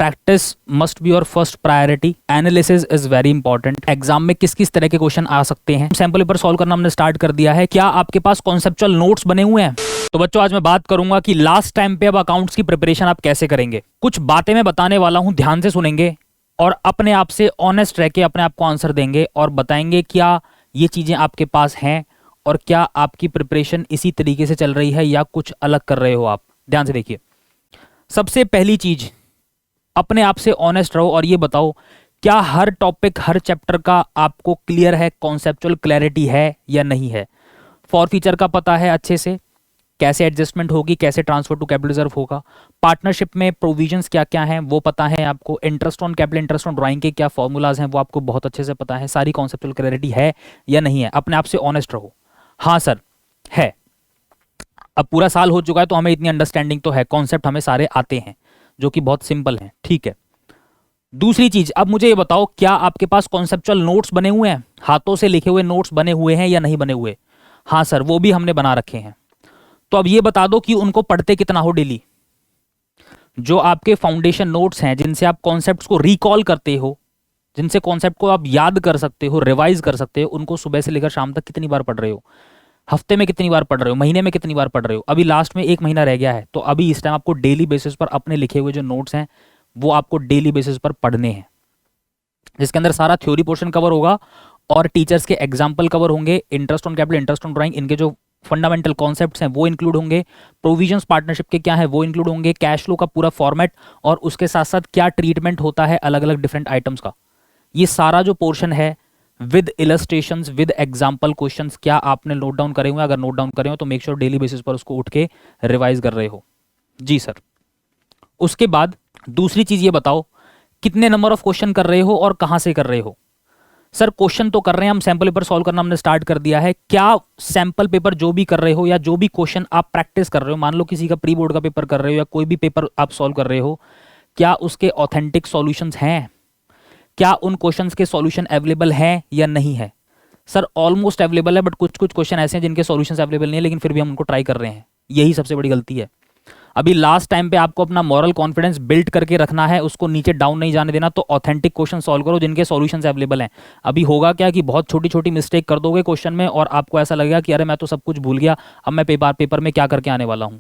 Practice must be your first priority. Analysis is very important. Exam में किस किस तरह के क्वेश्चन आ सकते हैं, सैंपल पेपर सॉल्व करना हमने स्टार्ट कर दिया है। क्या आपके पास कॉन्सेप्चुअल नोट्स बने हुए हैं? तो बच्चों आज मैं बात करूंगा कि लास्ट टाइम पे अब अकाउंट्स की प्रिपरेशन आप कैसे करेंगे। कुछ बातें मैं बताने वाला हूं, ध्यान से सुनेंगे और अपने आप से ऑनेस्ट रह के अपने आप को आंसर देंगे और बताएंगे क्या ये चीजें आपके पास हैं और क्या आपकी प्रिपरेशन इसी तरीके से चल रही है या कुछ अलग कर रहे हो आप। ध्यान से देखिए। सबसे पहली चीज, अपने आप से ऑनेस्ट रहो और ये बताओ क्या हर टॉपिक हर चैप्टर का आपको क्लियर है, कॉन्सेप्चुअल क्लैरिटी है या नहीं है। फॉर फीचर का पता है अच्छे से, कैसे एडजस्टमेंट होगी, कैसे ट्रांसफर टू कैपिटल रिजर्व होगा, पार्टनरशिप में प्रोविजंस क्या क्या हैं वो पता है आपको, interest on capital, interest on drawing के क्या फॉर्मूलाज हैं वो आपको बहुत अच्छे से पता है। सारी कॉन्सेप्चुअल क्लैरिटी है या नहीं है, अपने आप से ऑनेस्ट रहो। हाँ सर है, अब पूरा साल हो चुका है तो हमें इतनी अंडरस्टैंडिंग तो है, कॉन्सेप्ट हमें सारे आते हैं जो कि बहुत सिंपल हैं, ठीक है। दूसरी चीज, अब मुझे ये बताओ क्या आपके पास कॉन्सेप्चुअल नोट्स बने हुए हैं, हाथों से लिखे हुए नोट्स बने हुए हैं या नहीं बने हुए। हाँ सर, वो भी हमने बना रखे हैं। तो अब ये बता दो कि उनको पढ़ते कितना हो डेली। जो आपके फाउंडेशन नोट्स हैं जिनसे आप कॉन्सेप्ट्स को रिकॉल करते हो, जिनसे कॉन्सेप्ट को आप याद कर सकते हो, रिवाइज कर सकते हो, उनको सुबह से लेकर शाम तक कितनी बार पढ़ रहे हो, हफ्ते में कितनी बार पढ़ रहे हो, महीने में कितनी बार पढ़ रहे हो। अभी लास्ट में 1 महीना रह गया है तो अभी इस टाइम आपको डेली बेसिस पर अपने लिखे हुए जो नोट्स हैं वो आपको डेली बेसिस पर पढ़ने हैं, जिसके अंदर सारा थ्योरी पोर्शन कवर होगा और टीचर्स के एग्जाम्पल कवर होंगे। Interest on capital, interest on drawing, इनके जो फंडामेंटल कॉन्सेप्ट्स हैं वो इंक्लूड होंगे, प्रोविजंस पार्टनरशिप के क्या है वो इंक्लूड होंगे, कैश फ्लो का पूरा फॉर्मेट और उसके साथ साथ क्या ट्रीटमेंट होता है अलग अलग डिफरेंट आइटम्स का। ये सारा जो पोर्शन है with illustrations, with example questions, क्या आपने नोट डाउन करे हुए? अगर नोट डाउन करे हो तो मेक श्योर डेली बेसिस पर उसको उठ के रिवाइज कर रहे हो। जी सर। उसके बाद दूसरी चीज ये बताओ कितने नंबर ऑफ क्वेश्चन कर रहे हो और कहां से कर रहे हो। सर क्वेश्चन तो कर रहे हैं हम, सैंपल पेपर सॉल्व करना हमने स्टार्ट कर दिया है। क्या सैंपल पेपर जो भी कर रहे हो या जो भी क्वेश्चन आप प्रैक्टिस कर रहे हो, मान लो किसी का प्री बोर्ड का पेपर कर रहे हो या कोई भी पेपर आप सॉल्व कर रहे हो, क्या उसके ऑथेंटिक सॉल्यूशंस हैं? क्या उन क्वेश्चंस के सॉल्यूशन अवेलेबल हैं या नहीं है? सर ऑलमोस्ट अवेलेबल है, बट कुछ कुछ क्वेश्चन ऐसे हैं जिनके सॉल्यूशंस अवेलेबल नहीं है, लेकिन फिर भी हम उनको ट्राई कर रहे हैं। यही सबसे बड़ी गलती है। अभी लास्ट टाइम पे आपको अपना मॉरल कॉन्फिडेंस बिल्ड करके रखना है, उसको नीचे डाउन नहीं जाने देना। तो ऑथेंटिक क्वेश्चन सॉल्व करो जिनके सॉल्यूशंस अवेलेबल हैं। अभी होगा क्या कि बहुत छोटी छोटी मिस्टेक कर दोगे क्वेश्चन में और आपको ऐसा लगेगा कि अरे मैं तो सब कुछ भूल गया, अब मैं पेपर में क्या करके आने वाला हूं।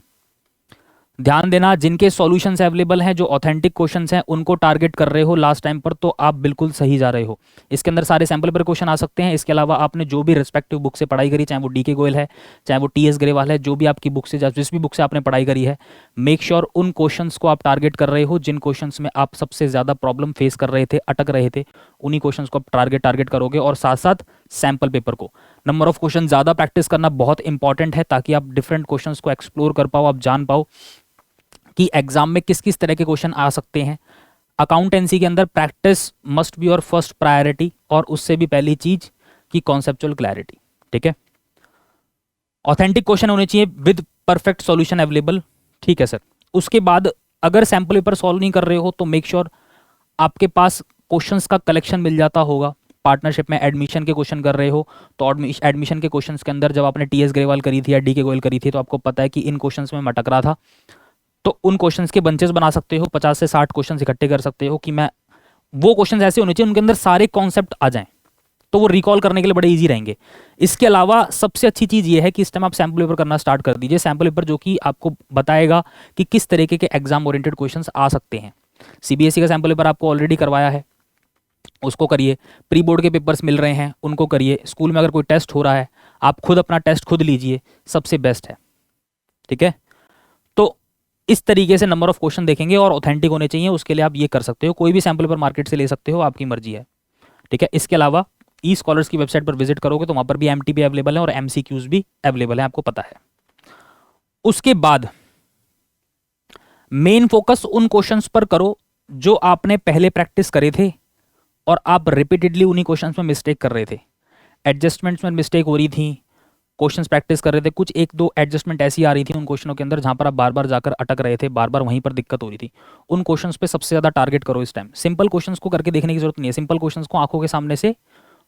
ध्यान देना, जिनके सॉल्यूशंस अवेलेबल हैं, जो ऑथेंटिक क्वेश्चंस हैं, उनको टारगेट कर रहे हो लास्ट टाइम पर, तो आप बिल्कुल सही जा रहे हो। इसके अंदर सारे सैंपल पेपर क्वेश्चन आ सकते हैं। इसके अलावा आपने जो भी रिस्पेक्टिव बुक से पढ़ाई करी, चाहे वो डीके गोयल है, चाहे वो टीएस ग्रेवाल है, जो भी आपकी बुक से, जिस भी बुक से आपने पढ़ाई करी है, मेक श्योर उन क्वेश्चंस को आप टारगेट कर रहे हो जिन क्वेश्चंस में आप सबसे ज्यादा प्रॉब्लम फेस कर रहे थे, अटक रहे थे, उन्हीं क्वेश्चंस को आप टारगेट करोगे। और साथ साथ सैंपल पेपर को नंबर ऑफ क्वेश्चन ज्यादा प्रैक्टिस करना बहुत इंपॉर्टेंट है, ताकि आप डिफरेंट क्वेश्चंस को एक्सप्लोर कर पाओ, आप जान पाओ कि एग्जाम में किस किस तरह के क्वेश्चन आ सकते हैं। अकाउंटेंसी के अंदर practice must be your first priority, और उससे भी पहली चीज की कॉन्सेप्चुअल क्लैरिटी, ठीक है। ऑथेंटिक क्वेश्चन होने चाहिए विद परफेक्ट सॉल्यूशन अवेलेबल, ठीक है सर। उसके बाद अगर सैंपल पेपर सॉल्व नहीं कर रहे हो तो मेक श्योर आपके पास क्वेश्चंस का कलेक्शन मिल जाता होगा। पार्टनरशिप में एडमिशन के क्वेश्चन कर रहे हो तो एडमिशन के क्वेश्चंस के अंदर जब आपने टीएस ग्रेवाल करी थी या डी के गोयल करी थी तो आपको पता है कि इन क्वेश्चंस में मैं अटक रहा था, तो उन क्वेश्चंस के बंचेस बना सकते हो, 50 से 60 क्वेश्चंस इकट्ठे कर सकते हो कि मैं वो क्वेश्चंस ऐसे होने चाहिए उनके अंदर सारे कॉन्सेप्ट आ जाएं, तो वो रिकॉल करने के लिए बड़े इजी रहेंगे। इसके अलावा सबसे अच्छी चीज ये है कि इस टाइम आप सैंपल पेपर करना स्टार्ट कर दीजिए। सैंपल पेपर जो कि आपको बताएगा कि किस तरीके के एग्जाम ओरिएंटेड क्वेश्चंस आ सकते हैं। सीबीएसई का सैंपल पेपर आपको ऑलरेडी करवाया है, उसको करिए। प्री बोर्ड के पेपर्स मिल रहे हैं, उनको करिए। स्कूल में अगर कोई टेस्ट हो रहा है, आप खुद अपना टेस्ट खुद लीजिए, सबसे बेस्ट है, ठीक है। तो इस तरीके से नंबर ऑफ क्वेश्चन देखेंगे और ऑथेंटिक होने चाहिए, उसके लिए आप ये कर सकते हो। कोई भी सैंपल पेपर मार्केट से ले सकते हो, आपकी मर्जी है, ठीक है। इसके अलावा ई स्कॉलर्स की वेबसाइट पर विजिट करोगे तो वहां पर भी एमटीबी अवेलेबल है और एमसीक्यूज भी अवेलेबल है, आपको पता है। उसके बाद मेन फोकस उन क्वेश्चंस पर करो जो आपने पहले प्रैक्टिस करे थे और आप रिपीटेडली उन्हीं क्वेश्चंस में मिस्टेक कर रहे थे। एडजस्टमेंट्स में मिस्टेक हो रही थी, क्वेश्चंस प्रैक्टिस कर रहे थे, कुछ एक दो एडजस्टमेंट ऐसी आ रही थी उन क्वेश्चनों के अंदर जहां पर आप बार बार जाकर अटक रहे थे, बार बार वहीं पर दिक्कत हो रही थी। उन क्वेश्चंस पे सबसे ज्यादा टारगेट करो इस टाइम। सिंपल क्वेश्चंस को करके देखने की जरूरत नहीं है, सिंपल क्वेश्चंस को आंखों के सामने से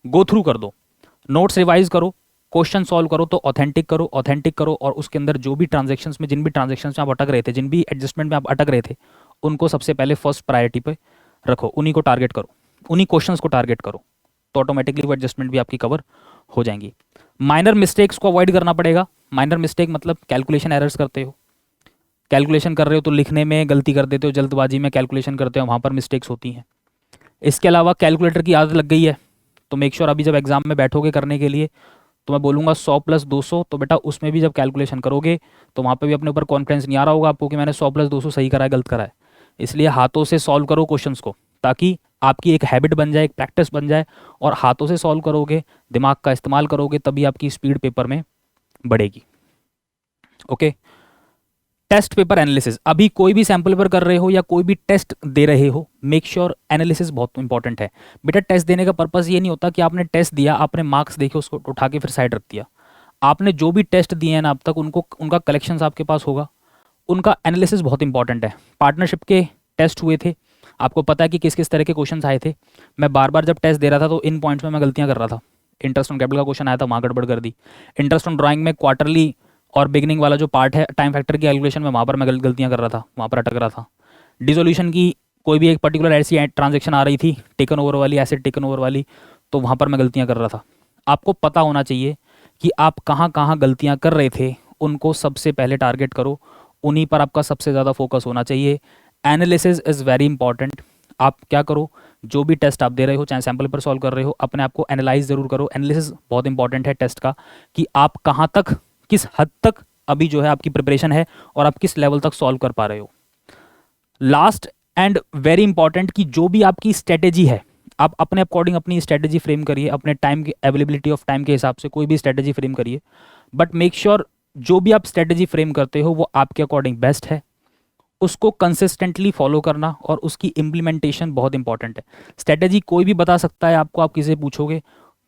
गो थ्रू कर दो, नोट्स रिवाइज करो, क्वेश्चन सॉल्व करो, तो ऑथेंटिक करो और उसके अंदर जो भी ट्रांजेक्शंस में, जिन भी ट्रांजेक्शंस में आप अटक रहे थे, जिन भी एडजस्टमेंट में आप अटक रहे थे, उनको सबसे पहले फर्स्ट प्रायोरिटी पे रखो, उन्हीं को टारगेट करो, उन्हीं क्वेश्चंस को टारगेट करो, तो ऑटोमेटिकली वो एडजस्टमेंट भी आपकी कवर हो जाएंगी। माइनर मिस्टेक्स को अवॉइड करना पड़ेगा। माइनर मिस्टेक मतलब कैलकुलेशन एरर्स करते हो, कैलकुलेशन कर रहे हो तो लिखने में गलती कर देते हो, जल्दबाजी में कैलकुलेशन करते हो, वहाँ पर मिस्टेक्स होती हैं। इसके अलावा कैलकुलेटर की आदत लग गई है तो मेक श्योर अभी जब एग्जाम में बैठोगे करने के लिए तो मैं बोलूँगा 100 + 200, तो बेटा उसमें भी जब कैलकुलेशन करोगे तो वहाँ पे भी अपने ऊपर कॉन्फिडेंस नहीं आ रहा होगा आपको कि मैंने 100 + 200 सही करा है गलत करा है। इसलिए हाथों से सॉल्व करो क्वेश्चंस को, ताकि आपकी एक हैबिट बन जाए, एक प्रैक्टिस बन जाए, और हाथों से सॉल्व करोगे, दिमाग का इस्तेमाल करोगे, तभी आपकी स्पीड पेपर में बढ़ेगी। ओके, टेस्ट पेपर एनालिसिस, अभी कोई भी सैम्पल पेपर कर रहे हो या कोई भी टेस्ट दे रहे हो, मेक श्योर एनालिसिस बहुत इंपॉर्टेंट है। बेटा टेस्ट देने का पर्पस ये नहीं होता कि आपने टेस्ट दिया, आपने मार्क्स देखे, उसको उठा के फिर साइड रख दिया। आपने जो भी टेस्ट दिए हैं ना अब तक, उनको उनका कलेक्शंस आपके पास होगा, उनका एनालिसिस बहुत इंपॉर्टेंट है। पार्टनरशिप के टेस्ट हुए थे, आपको पता है कि किस किस तरह के क्वेश्चन आए थे। मैं बार बार जब टेस्ट दे रहा था तो इन पॉइंट्स में मैं गलतियां कर रहा था। इंटरेस्ट ऑन कैपिटल का क्वेश्चन आया था, वहाँ गड़बड़ कर दी। इंटरेस्ट ऑन ड्राइंग में क्वार्टरली और बिगिनिंग वाला जो पार्ट है टाइम फैक्टर की कैलकुलेशन में, वहाँ पर मैं गलतियाँ कर रहा था, वहाँ पर अटक रहा था। डिसोल्यूशन की कोई भी एक पर्टिकुलर ऐसी ट्रांजेक्शन आ रही थी टेकन ओवर वाली, एसेट टेकन ओवर वाली, तो वहाँ पर मैं गलतियाँ कर रहा था। आपको पता होना चाहिए कि आप कहाँ कहाँ गलतियाँ कर रहे थे, उनको सबसे पहले टारगेट करो, उन्हीं पर आपका सबसे ज़्यादा फोकस होना चाहिए। Analysis is very important. आप क्या करो, जो भी टेस्ट आप दे रहे हो, चाहे सैम्पल पर सॉल्व कर रहे हो, अपने आप को एनालाइज ज़रूर करो। एनालिसिस बहुत इंपॉर्टेंट है टेस्ट का, कि आप कहाँ तक, किस हद तक अभी जो है आपकी प्रिपरेशन है और आप किस लेवल तक सॉल्व कर पा रहे हो। लास्ट एंड वेरी इंपॉर्टेंट, कि जो भी आपकी स्ट्रेटेजी है, आप अपने अकॉर्डिंग अपनी स्ट्रेटेजी फ्रेम करिए, अपने टाइम की अवेलेबिलिटी ऑफ टाइम के हिसाब से कोई भी स्ट्रेटेजी फ्रेम करिए, बट मेक श्योर जो भी आप स्ट्रेटेजी फ्रेम करते हो वो आपके अकॉर्डिंग बेस्ट है। उसको कंसिस्टेंटली फॉलो करना और उसकी इम्प्लीमेंटेशन बहुत इंपॉर्टेंट है। स्ट्रेटेजी कोई भी बता सकता है आपको, आप किसी पूछोगे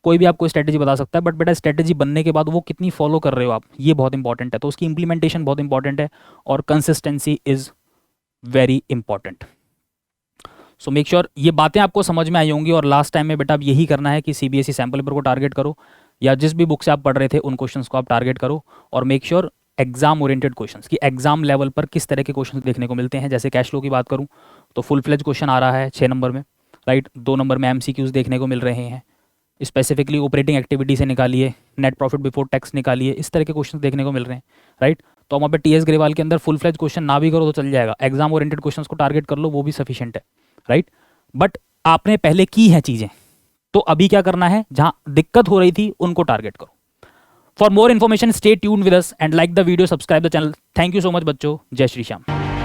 कोई भी आपको स्ट्रेटेजी बता सकता है, बट बेटा स्ट्रेटेजी बनने के बाद वो कितनी फॉलो कर रहे हो आप, ये बहुत इंपॉर्टेंट है। तो उसकी इंप्लीमेंटेशन बहुत इंपॉर्टेंट है और consistency is very important. So make sure ये बातें आपको समझ में आई होंगी। और लास्ट टाइम में बेटा अब यही करना है कि सीबीएसई सैम्पल पेपर को टारगेट करो, या जिस भी बुक से आप पढ़ रहे थे उन क्वेश्चंस को आप टारगेट करो, और make sure exam oriented questions, कि एग्जाम लेवल पर किस तरह के क्वेश्चंस देखने को मिलते हैं। जैसे कैश फ्लो की बात करूं तो फुल फ्लेज क्वेश्चन आ रहा है 6 नंबर में, राइट। 2 नंबर में एमसीक्यूज देखने को मिल रहे हैं, स्पेसिफिकली ऑपरेटिंग एक्टिविटी से निकालिए, नेट प्रॉफिट बिफोर टैक्स निकालिए, इस तरह के क्वेश्चन देखने को मिल रहे हैं, राइट। तो वहाँ पे टीएस ग्रेवाल के अंदर फुल फ्लेज क्वेश्चन ना भी करो तो चल जाएगा, एग्जाम ओरिएंटेड क्वेश्चंस को टारगेट कर लो, वो भी सफिशिएंट है, राइट। बट आपने पहले की हैं चीजें, तो अभी क्या करना है, जहां दिक्कत हो रही थी उनको टारगेट करो। For more information stay tuned with us and like the video, subscribe the channel. Thank you so much बच्चों, जय श्री श्याम।